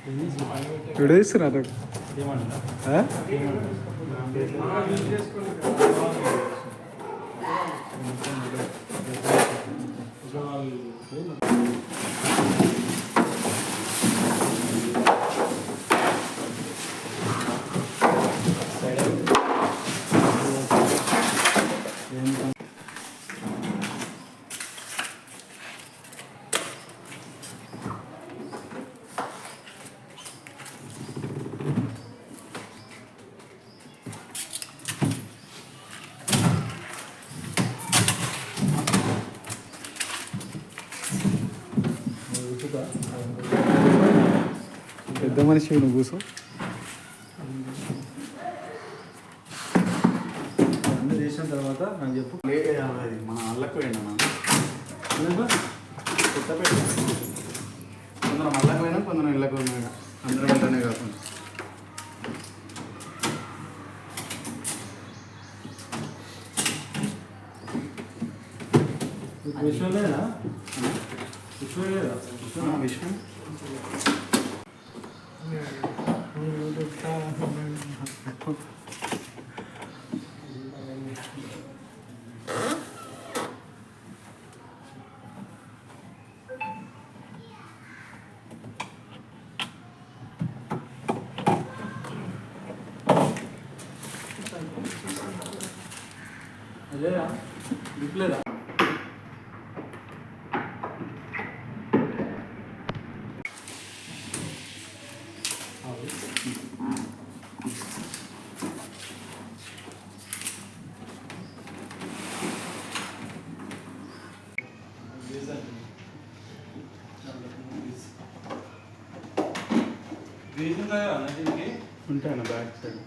Video ఇస్తున్నారు. పెద్ద మనిషి నువ్వు కూర్చో. అన్నీ చేసిన తర్వాత నాకు చెప్పు. మన అల్లకు పోయినా కొత్తపేట కొందరు అల్లకు పోయినా కొందరు ఇళ్ళకు పోయినా అందరం వెంటనే కాకుండా విష్ణు లేదా విష్ణు లేదా విష్ణు అదేరా దిక్కులేదా ఉంటాయన్న బ్యాక్ సైడ్